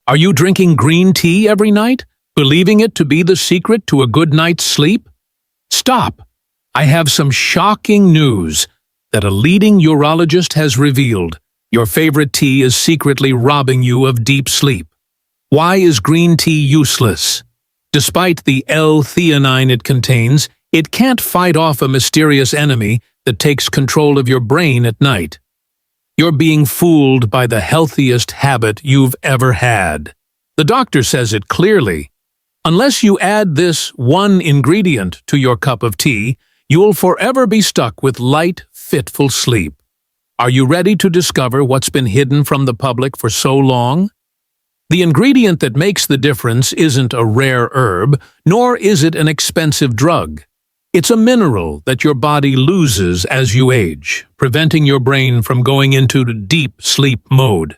Are you drinking green tea every night, believing it to be the secret to a good night's sleep? Stop! I have some shocking news that a leading urologist has revealed. Your favorite tea is secretly robbing you of deep sleep. Why is green tea useless? Despite the L-theanine it contains, it can't fight off a mysterious enemy that takes control of your brain at night. You're being fooled by the healthiest habit you've ever had. The doctor says it clearly. Unless you add this one ingredient to your cup of tea, you'll forever be stuck with light, fitful sleep. Are you ready to discover what's been hidden from the public for so long? The ingredient that makes the difference isn't a rare herb, nor is it an expensive drug. It's a mineral that your body loses as you age, preventing your brain from going into deep sleep mode.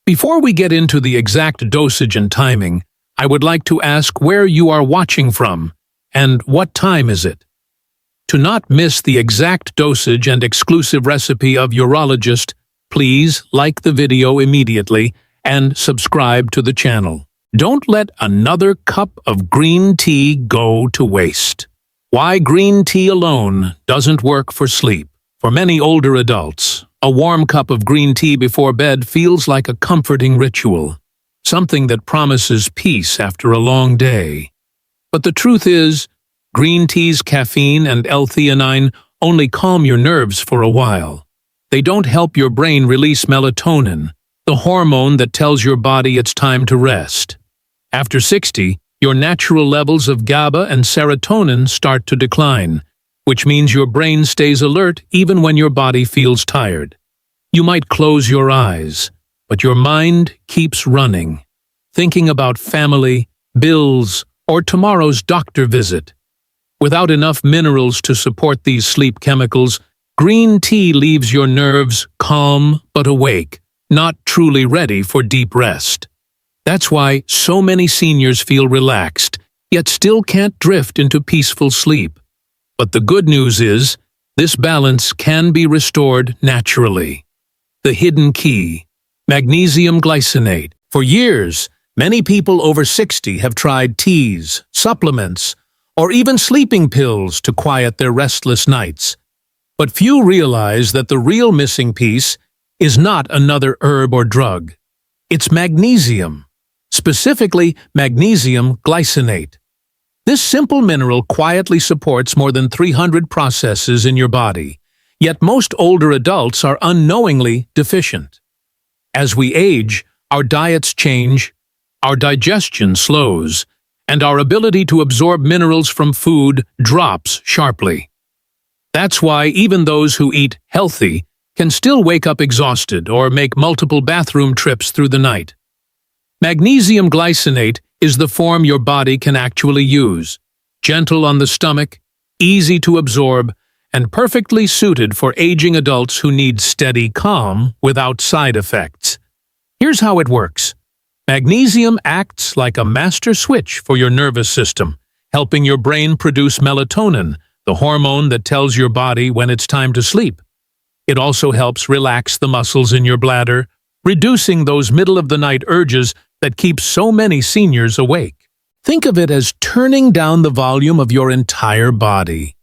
Before we get into the exact dosage and timing, I would like to ask where you are watching from, and what time is it? To not miss the exact dosage and exclusive recipe of Urologist, please like the video immediately and subscribe to the channel. Don't let another cup of green tea go to waste. Why green tea alone doesn't work for sleep. For many older adults, a warm cup of green tea before bed feels like a comforting ritual, something that promises peace after a long day. But the truth is, green tea's caffeine and L-theanine only calm your nerves for a while. They don't help your brain release melatonin, the hormone that tells your body it's time to rest. After 60, your natural levels of GABA and serotonin start to decline, which means your brain stays alert even when your body feels tired. You might close your eyes, but your mind keeps running, thinking about family, bills, or tomorrow's doctor visit. Without enough minerals to support these sleep chemicals, green tea leaves your nerves calm but awake, not truly ready for deep rest. That's why so many seniors feel relaxed, yet still can't drift into peaceful sleep. But the good news is, this balance can be restored naturally. The hidden key: magnesium glycinate. For years, many people over 60 have tried teas, supplements, or even sleeping pills to quiet their restless nights. But few realize that the real missing piece is not another herb or drug. It's magnesium, specifically magnesium glycinate. This simple mineral quietly supports more than 300 processes in your body, yet most older adults are unknowingly deficient. As we age, our diets change, our digestion slows, and our ability to absorb minerals from food drops sharply. That's why even those who eat healthy can still wake up exhausted or make multiple bathroom trips through the night. Magnesium glycinate is the form your body can actually use, gentle on the stomach, easy to absorb, and perfectly suited for aging adults who need steady calm without side effects. Here's how it works. Magnesium acts like a master switch for your nervous system, helping your brain produce melatonin, the hormone that tells your body when it's time to sleep. It also helps relax the muscles in your bladder, reducing those middle-of-the-night urges that keep so many seniors awake. Think of it as turning down the volume of your entire body.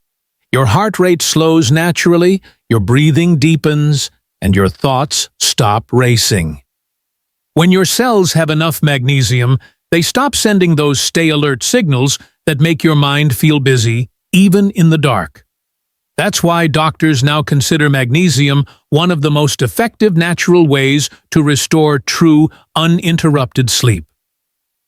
Your heart rate slows naturally, your breathing deepens, and your thoughts stop racing. When your cells have enough magnesium, they stop sending those stay-alert signals that make your mind feel busy, even in the dark. That's why doctors now consider magnesium one of the most effective natural ways to restore true, uninterrupted sleep.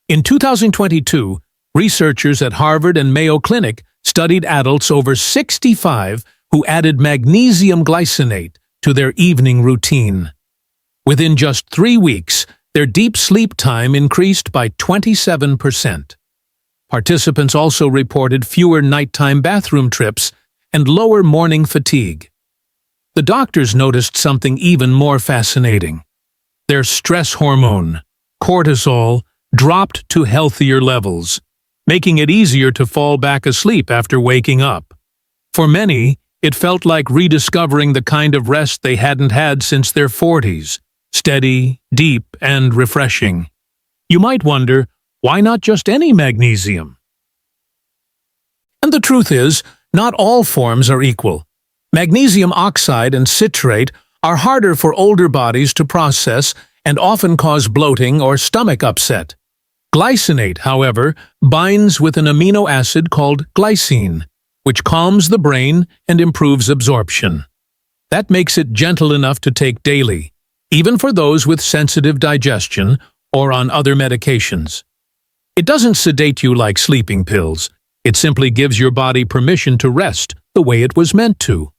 In 2022, researchers at Harvard and Mayo Clinic studied adults over 65 who added magnesium glycinate to their evening routine. Within just 3 weeks, their deep sleep time increased by 27%. Participants also reported fewer nighttime bathroom trips and lower morning fatigue. The doctors noticed something even more fascinating. Their stress hormone, cortisol, dropped to healthier levels, making it easier to fall back asleep after waking up. For many, it felt like rediscovering the kind of rest they hadn't had since their 40s, steady, deep, and refreshing. You might wonder, why not just any magnesium? And the truth is, not all forms are equal. Magnesium oxide and citrate are harder for older bodies to process and often cause bloating or stomach upset. Glycinate, however, binds with an amino acid called glycine, which calms the brain and improves absorption. That makes it gentle enough to take daily, even for those with sensitive digestion or on other medications. It doesn't sedate you like sleeping pills. It simply gives your body permission to rest the way it was meant to.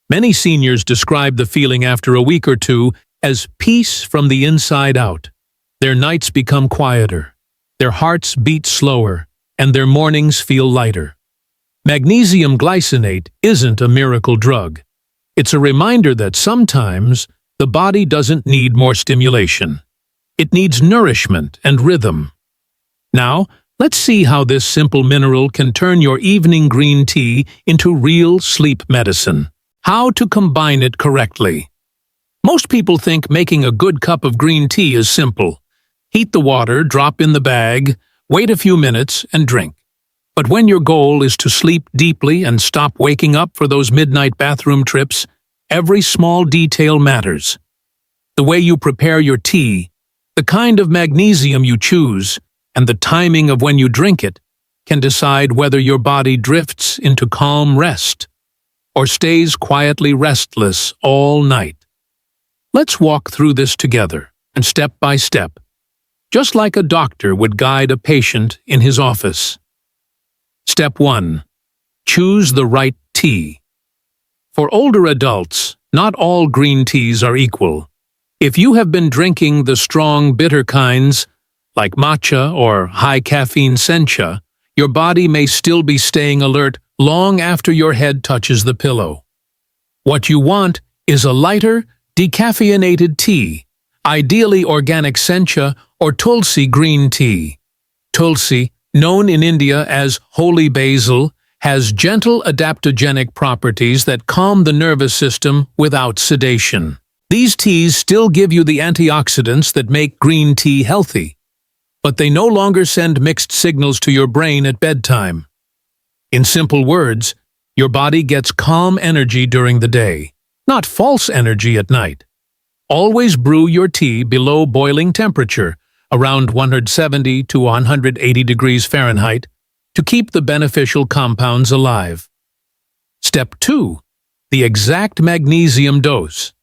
Many seniors describe the feeling after a week or two as peace from the inside out. Their nights become quieter, their hearts beat slower, and their mornings feel lighter. Magnesium glycinate isn't a miracle drug. It's a reminder that sometimes the body doesn't need more stimulation. It needs nourishment and rhythm. Now, let's see how this simple mineral can turn your evening green tea into real sleep medicine. How to combine it correctly. Most people think making a good cup of green tea is simple. Heat the water, drop in the bag, wait a few minutes, and drink. But when your goal is to sleep deeply and stop waking up for those midnight bathroom trips, every small detail matters. The way you prepare your tea, the kind of magnesium you choose, and the timing of when you drink it can decide whether your body drifts into calm rest or stays quietly restless all night. Let's walk through this together, and step by step, just like a doctor would guide a patient in his office. Step 1. Choose the right tea. For older adults, not all green teas are equal. If you have been drinking the strong, bitter kinds, like matcha or high-caffeine sencha, your body may still be staying alert long after your head touches the pillow. What you want is a lighter, decaffeinated tea, ideally organic sencha or tulsi green tea. Tulsi, known in India as holy basil, has gentle adaptogenic properties that calm the nervous system without sedation. These teas still give you the antioxidants that make green tea healthy, but they no longer send mixed signals to your brain at bedtime. In simple words, your body gets calm energy during the day, not false energy at night. Always brew your tea below boiling temperature, around 170 to 180 degrees Fahrenheit, to keep the beneficial compounds alive. Step 2. The exact magnesium dose.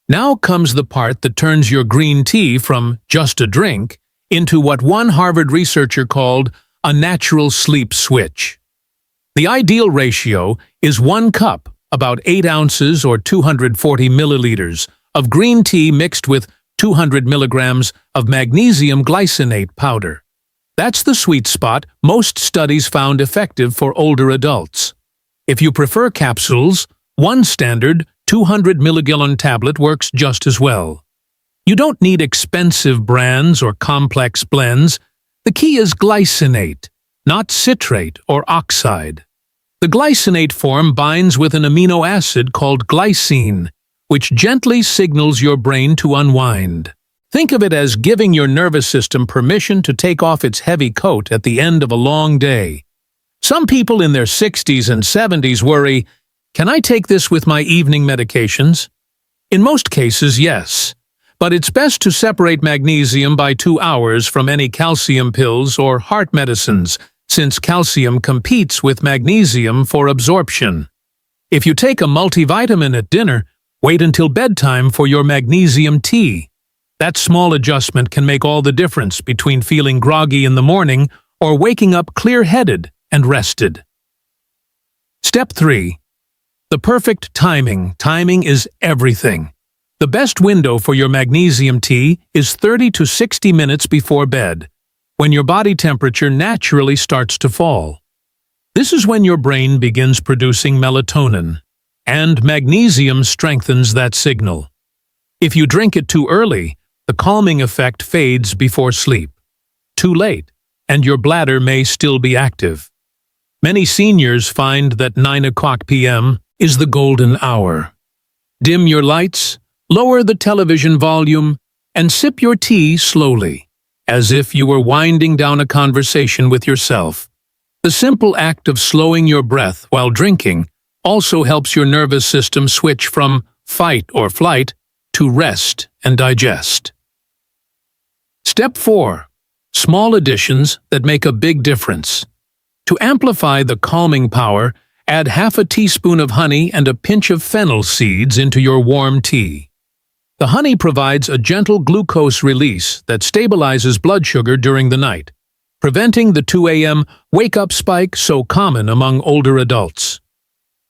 Now comes the part that turns your green tea from just a drink into what one Harvard researcher called a natural sleep switch. The ideal ratio is 1 cup, about 8 ounces or 240 milliliters, of green tea mixed with 200 milligrams of magnesium glycinate powder. That's the sweet spot most studies found effective for older adults. If you prefer capsules, one standard 200 milligallon tablet works just as well. You don't need expensive brands or complex blends. The key is glycinate, not citrate or oxide. The glycinate form binds with an amino acid called glycine, which gently signals your brain to unwind. Think of it as giving your nervous system permission to take off its heavy coat at the end of a long day. Some people in their 60s and 70s worry, "Can I take this with my evening medications?" In most cases, yes. But it's best to separate magnesium by 2 hours from any calcium pills or heart medicines, since calcium competes with magnesium for absorption. If you take a multivitamin at dinner, wait until bedtime for your magnesium tea. That small adjustment can make all the difference between feeling groggy in the morning or waking up clear-headed and rested. Step 3. The perfect timing. Timing is everything. The best window for your magnesium tea is 30 to 60 minutes before bed, when your body temperature naturally starts to fall. This is when your brain begins producing melatonin, and magnesium strengthens that signal. If you drink it too early, the calming effect fades before sleep. Too late, and your bladder may still be active. Many seniors find that 9 p.m. is the golden hour. Dim your lights, lower the television volume, and sip your tea slowly. as if you were winding down a conversation with yourself. The simple act of slowing your breath while drinking also helps your nervous system switch from fight or flight to rest and digest. Step 4. Small additions that make a big difference. To amplify the calming power, add half a teaspoon of honey and a pinch of fennel seeds into your warm tea. The honey provides a gentle glucose release that stabilizes blood sugar during the night, preventing the 2 a.m. wake-up spike so common among older adults.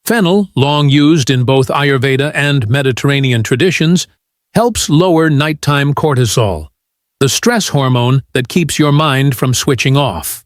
Fennel, long used in both Ayurveda and Mediterranean traditions, helps lower nighttime cortisol, the stress hormone that keeps your mind from switching off.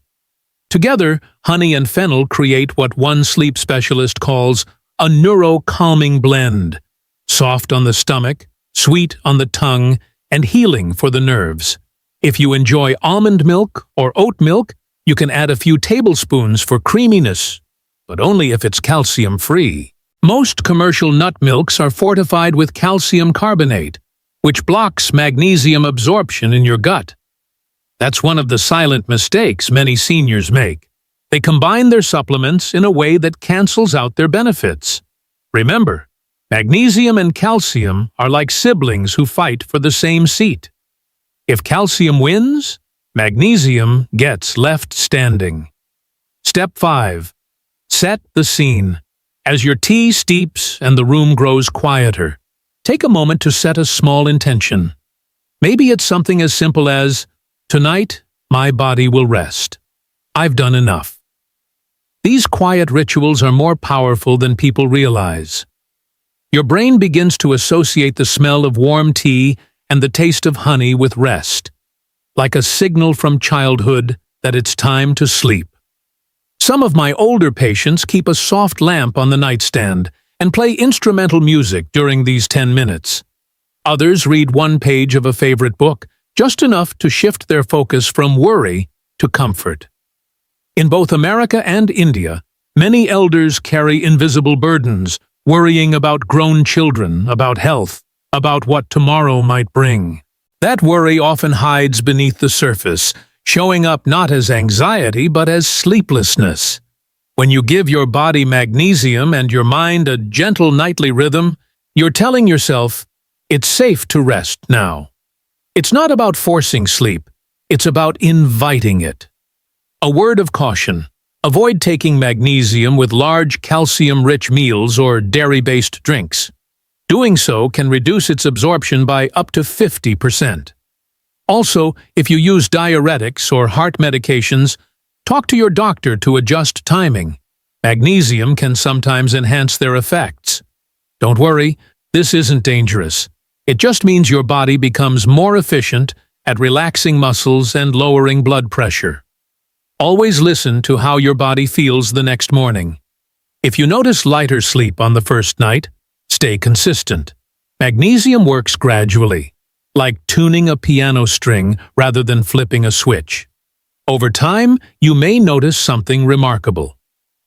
Together, honey and fennel create what one sleep specialist calls a neuro-calming blend, soft on the stomach, sweet on the tongue, and healing for the nerves. If you enjoy almond milk or oat milk, you can add a few tablespoons for creaminess, but only if it's calcium-free. Most commercial nut milks are fortified with calcium carbonate, which blocks magnesium absorption in your gut. That's one of the silent mistakes many seniors make. They combine their supplements in a way that cancels out their benefits. Remember, magnesium and calcium are like siblings who fight for the same seat. If calcium wins, magnesium gets left standing. Step 5. Set the scene. As your tea steeps and the room grows quieter, take a moment to set a small intention. Maybe it's something as simple as, "Tonight, my body will rest. I've done enough." These quiet rituals are more powerful than people realize. Your brain begins to associate the smell of warm tea and the taste of honey with rest, like a signal from childhood that it's time to sleep. Some of my older patients keep a soft lamp on the nightstand and play instrumental music during these 10 minutes. Others read one page of a favorite book, just enough to shift their focus from worry to comfort. In both America and India, many elders carry invisible burdens, worrying about grown children, about health, about what tomorrow might bring. That worry often hides beneath the surface, showing up not as anxiety but as sleeplessness. When you give your body magnesium and your mind a gentle nightly rhythm, you're telling yourself, it's safe to rest now. It's not about forcing sleep, it's about inviting it. A word of caution: avoid taking magnesium with large calcium-rich meals or dairy-based drinks. Doing so can reduce its absorption by up to 50%. Also, if you use diuretics or heart medications, talk to your doctor to adjust timing. Magnesium can sometimes enhance their effects. Don't worry, this isn't dangerous. It just means your body becomes more efficient at relaxing muscles and lowering blood pressure. Always listen to how your body feels the next morning. If you notice lighter sleep on the first night, stay consistent. Magnesium works gradually, like tuning a piano string rather than flipping a switch. Over time, you may notice something remarkable.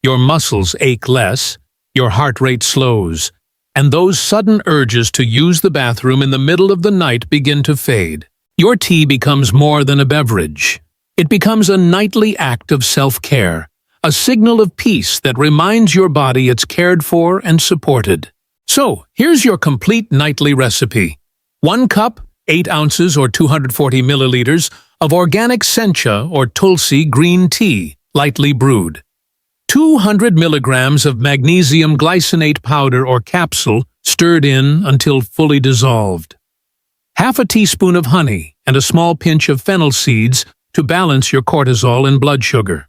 Your muscles ache less, your heart rate slows, and those sudden urges to use the bathroom in the middle of the night begin to fade. Your tea becomes more than a beverage. It becomes a nightly act of self-care, a signal of peace that reminds your body it's cared for and supported. So, here's your complete nightly recipe. 1 cup, 8 ounces or 240 milliliters of organic sencha or tulsi green tea, lightly brewed. 200 milligrams of magnesium glycinate powder or capsule stirred in until fully dissolved. Half a teaspoon of honey and a small pinch of fennel seeds to balance your cortisol and blood sugar.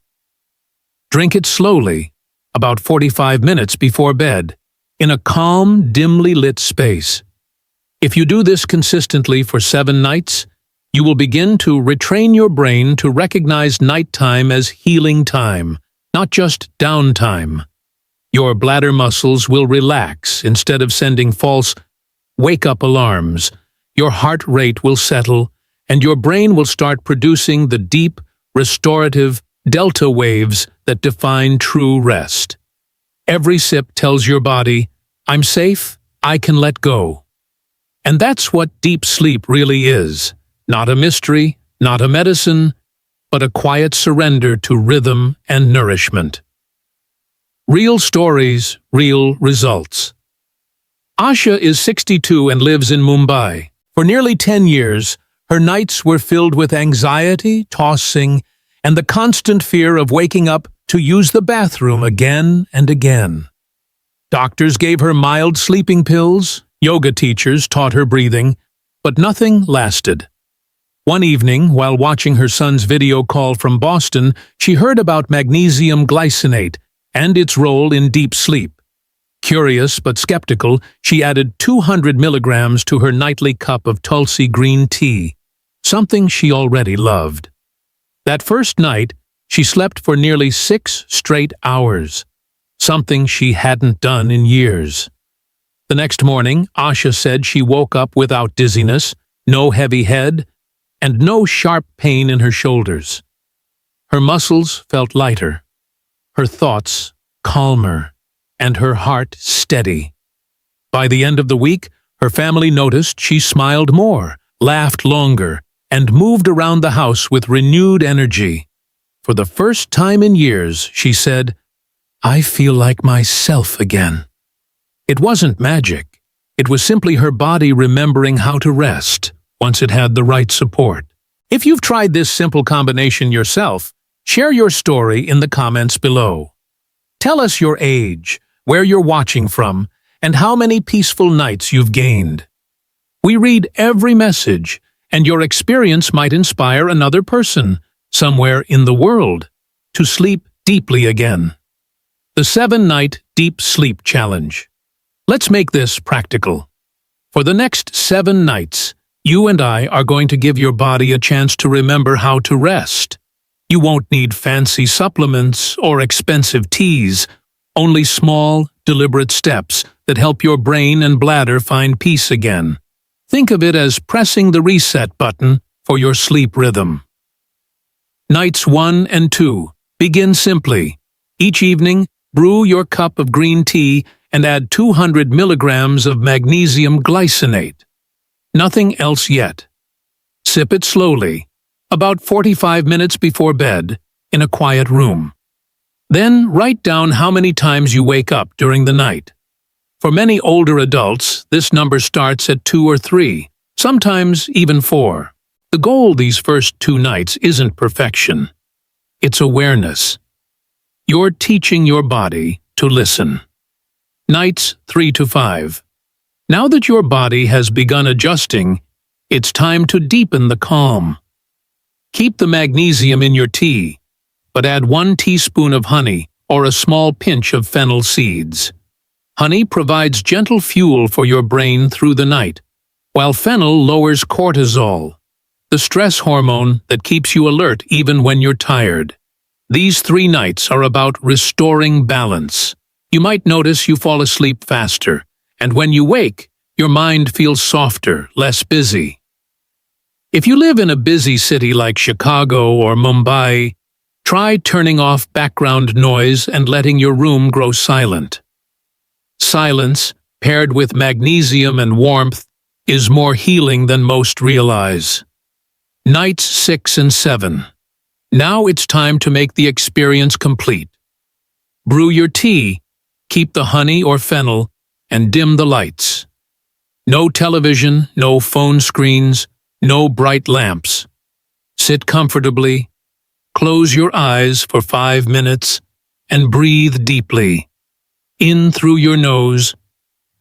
Drink it slowly, about 45 minutes before bed, in a calm, dimly lit space. If you do this consistently for 7 nights, you will begin to retrain your brain to recognize nighttime as healing time, not just downtime. Your bladder muscles will relax instead of sending false wake-up alarms. Your heart rate will settle, and your brain will start producing the deep, restorative delta waves that define true rest. Every sip tells your body, "I'm safe, I can let go." And that's what deep sleep really is. Not a mystery, Not a medicine, but a quiet surrender to rhythm and nourishment. Real stories, real results. Asha is 62 and lives in Mumbai. For nearly 10 years, her nights were filled with anxiety, tossing, and the constant fear of waking up to use the bathroom again and again. Doctors gave her mild sleeping pills, yoga teachers taught her breathing, but nothing lasted. One evening, while watching her son's video call from Boston, she heard about magnesium glycinate and its role in deep sleep. Curious but skeptical, she added 200 milligrams to her nightly cup of Tulsi green tea, something she already loved. That first night, she slept for nearly 6 straight hours, something she hadn't done in years. The next morning, Asha said she woke up without dizziness, no heavy head, and no sharp pain in her shoulders. Her muscles felt lighter, her thoughts calmer, and her heart steady. By the end of the week, her family noticed she smiled more, laughed longer, and moved around the house with renewed energy. For the first time in years, she said, "I feel like myself again." It wasn't magic. It was simply her body remembering how to rest once it had the right support. If you've tried this simple combination yourself, share your story in the comments below. Tell us your age, where you're watching from, and how many peaceful nights you've gained. We read every message, and your experience might inspire another person, somewhere in the world, to sleep deeply again. The 7-Night Deep Sleep Challenge. Let's make this practical. For the next 7 nights, you and I are going to give your body a chance to remember how to rest. You won't need fancy supplements or expensive teas, only small, deliberate steps that help your brain and bladder find peace again. Think of it as pressing the reset button for your sleep rhythm. Nights 1 and 2. Begin simply. Each evening, brew your cup of green tea and add 200 milligrams of magnesium glycinate. Nothing else yet. Sip it slowly, about 45 minutes before bed, in a quiet room. Then write down how many times you wake up during the night. For many older adults, this number starts at 2 or 3, sometimes even 4. The goal these first 2 nights isn't perfection. It's awareness. You're teaching your body to listen. Nights 3 to 5. Now that your body has begun adjusting, it's time to deepen the calm. Keep the magnesium in your tea, but add 1 teaspoon of honey or a small pinch of fennel seeds. Honey provides gentle fuel for your brain through the night, while fennel lowers cortisol, the stress hormone that keeps you alert even when you're tired. These 3 nights are about restoring balance. You might notice you fall asleep faster, and when you wake, your mind feels softer, less busy. If you live in a busy city like Chicago or Mumbai, try turning off background noise and letting your room grow silent. Silence, paired with magnesium and warmth, is more healing than most realize. Nights 6 and 7. Now it's time to make the experience complete. Brew your tea, keep the honey or fennel, and dim the lights. No television, no phone screens, no bright lamps. Sit comfortably, close your eyes for 5 minutes, and breathe deeply. In through your nose,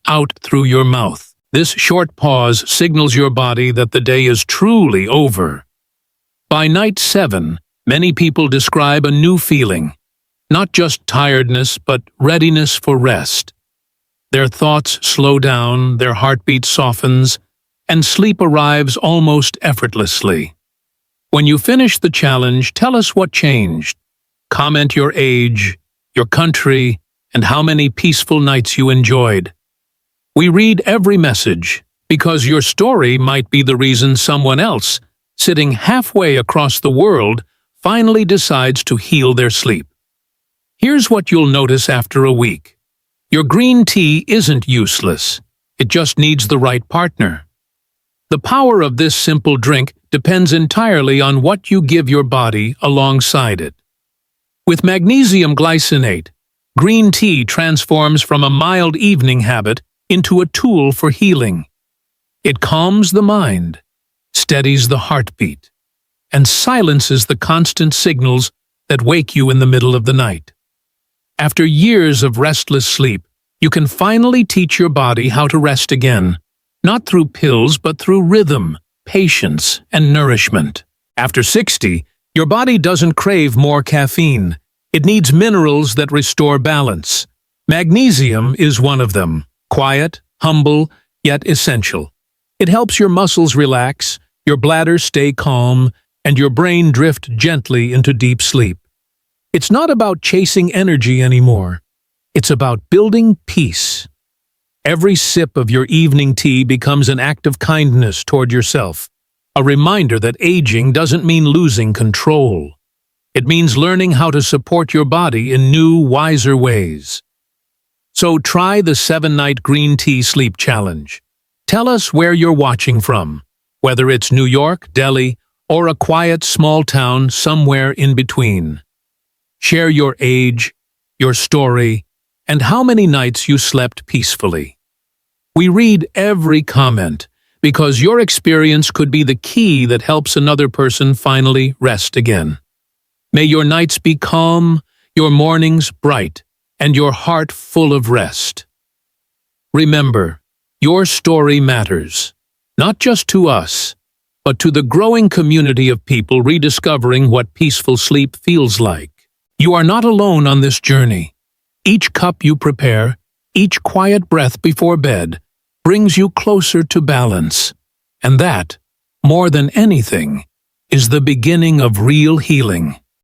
out through your mouth. This short pause signals your body that the day is truly over. By night 7, many people describe a new feeling, not just tiredness, but readiness for rest. Their thoughts slow down, their heartbeat softens, and sleep arrives almost effortlessly. When you finish the challenge, tell us what changed. Comment your age, your country, and how many peaceful nights you enjoyed. We read every message, because your story might be the reason someone else, sitting halfway across the world, finally decides to heal their sleep. Here's what you'll notice after a week. Your green tea isn't useless. It just needs the right partner. The power of this simple drink depends entirely on what you give your body alongside it. With magnesium glycinate, green tea transforms from a mild evening habit into a tool for healing. It calms the mind, steadies the heartbeat, and silences the constant signals that wake you in the middle of the night. After years of restless sleep, you can finally teach your body how to rest again, not through pills but through rhythm, patience, and nourishment. After 60, your body doesn't crave more caffeine. It needs minerals that restore balance. Magnesium is one of them, quiet, humble, yet essential. It helps your muscles relax, your bladder stay calm, and your brain drift gently into deep sleep. It's not about chasing energy anymore. It's about building peace. Every sip of your evening tea becomes an act of kindness toward yourself, a reminder that aging doesn't mean losing control. It means learning how to support your body in new, wiser ways. So try the 7-night green tea sleep challenge. Tell us where you're watching from, whether it's New York, Delhi, or a quiet small town somewhere in between. Share your age, your story, and how many nights you slept peacefully. We read every comment because your experience could be the key that helps another person finally rest again. May your nights be calm, your mornings bright, and your heart full of rest. Remember, your story matters, not just to us, but to the growing community of people rediscovering what peaceful sleep feels like. You are not alone on this journey. Each cup you prepare, each quiet breath before bed, brings you closer to balance. And that, more than anything, is the beginning of real healing.